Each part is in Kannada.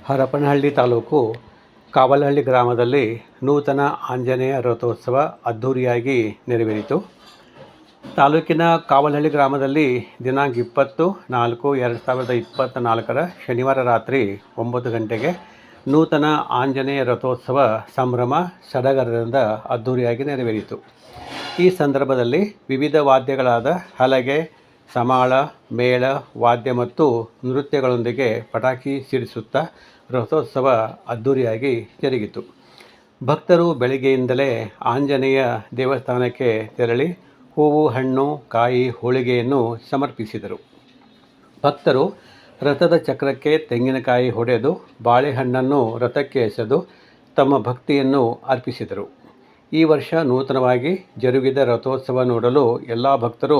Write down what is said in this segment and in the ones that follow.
ಹರಪನಹಳ್ಳಿ ತಾಲೂಕು ಕಾವಲಹಳ್ಳಿ ಗ್ರಾಮದಲ್ಲಿ ನೂತನ ಆಂಜನೇಯ ರಥೋತ್ಸವ ಅದ್ಧೂರಿಯಾಗಿ ನೆರವೇರಿತು. ತಾಲೂಕಿನ ಕಾವಲಹಳ್ಳಿ ಗ್ರಾಮದಲ್ಲಿ ದಿನಾಂಕ 20/4/2024 ಶನಿವಾರ ರಾತ್ರಿ 9 ಗಂಟೆಗೆ ನೂತನ ಆಂಜನೇಯ ರಥೋತ್ಸವ ಸಂಭ್ರಮ ಸಡಗರದಿಂದ ಅದ್ಧೂರಿಯಾಗಿ ನೆರವೇರಿತು. ಈ ಸಂದರ್ಭದಲ್ಲಿ ವಿವಿಧ ವಾದ್ಯಗಳಾದ ಹಲಗೆ, ಸಮಾಳ, ಮೇಳ, ವಾದ್ಯ ಮತ್ತು ನೃತ್ಯಗಳೊಂದಿಗೆ ಪಟಾಕಿ ಸಿಡಿಸುತ್ತಾ ರಥೋತ್ಸವ ಅದ್ಧೂರಿಯಾಗಿ ಜರುಗಿತು. ಭಕ್ತರು ಬೆಳಗ್ಗೆಯಿಂದಲೇ ಆಂಜನೇಯ ದೇವಸ್ಥಾನಕ್ಕೆ ತೆರಳಿ ಹೂವು, ಹಣ್ಣು, ಕಾಯಿ, ಹೋಳಿಗೆಯನ್ನು ಸಮರ್ಪಿಸಿದರು. ಭಕ್ತರು ರಥದ ಚಕ್ರಕ್ಕೆ ತೆಂಗಿನಕಾಯಿ ಹೊಡೆದು ಬಾಳೆಹಣ್ಣನ್ನು ರಥಕ್ಕೆ ಎಸೆದು ತಮ್ಮ ಭಕ್ತಿಯನ್ನು ಅರ್ಪಿಸಿದರು. ಈ ವರ್ಷ ನೂತನವಾಗಿ ಜರುಗಿದ ರಥೋತ್ಸವ ನೋಡಲು ಎಲ್ಲ ಭಕ್ತರು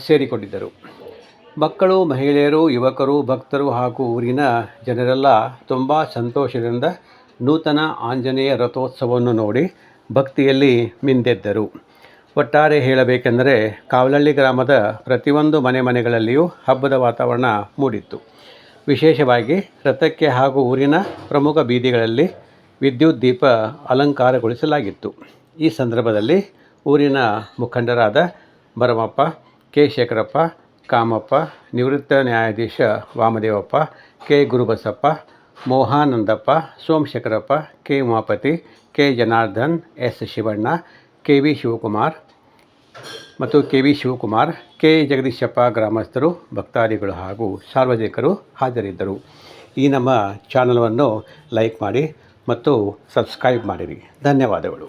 ಸೇರಿಕೊಂಡಿದ್ದರು. ಮಕ್ಕಳು, ಮಹಿಳೆಯರು, ಯುವಕರು, ಭಕ್ತರು ಹಾಗೂ ಊರಿನ ಜನರೆಲ್ಲ ತುಂಬ ಸಂತೋಷದಿಂದ ನೂತನ ಆಂಜನೇಯ ರಥೋತ್ಸವವನ್ನು ನೋಡಿ ಭಕ್ತಿಯಲ್ಲಿ ಮಿಂದೆದ್ದರು. ಒಟ್ಟಾರೆ ಹೇಳಬೇಕೆಂದರೆ ಕಾವಲಹಳ್ಳಿ ಗ್ರಾಮದ ಪ್ರತಿಯೊಂದು ಮನೆಗಳಲ್ಲಿಯೂ ಹಬ್ಬದ ವಾತಾವರಣ ಮೂಡಿತ್ತು. ವಿಶೇಷವಾಗಿ ರಥಕ್ಕೆ ಹಾಗೂ ಊರಿನ ಪ್ರಮುಖ ಬೀದಿಗಳಲ್ಲಿ ವಿದ್ಯುತ್ ದೀಪ ಅಲಂಕಾರಗೊಳಿಸಲಾಗಿತ್ತು. ಈ ಸಂದರ್ಭದಲ್ಲಿ ಊರಿನ ಮುಖಂಡರಾದ ಭರಮಪ್ಪ, ಕೆ. ಶೇಖರಪ್ಪ, ಕಾಮಪ್ಪ, ನಿವೃತ್ತ ನ್ಯಾಯಾಧೀಶ Vamadevappa, K. Gurubasappa, Mohanandappa, Somashekharappa, K. Umapathi, K. Janardhan, S. Shivanna, K. V. Shivakumar, K. Jagadeeshappa ಗ್ರಾಮಸ್ಥರು, ಭಕ್ತಾದಿಗಳು ಹಾಗೂ ಸಾರ್ವಜನಿಕರು ಹಾಜರಿದ್ದರು. ಈ ನಮ್ಮ ಚಾನಲನ್ನು ಲೈಕ್ ಮಾಡಿ ಮತ್ತು ಸಬ್ಸ್ಕ್ರೈಬ್ ಮಾಡಿರಿ. ಧನ್ಯವಾದಗಳು.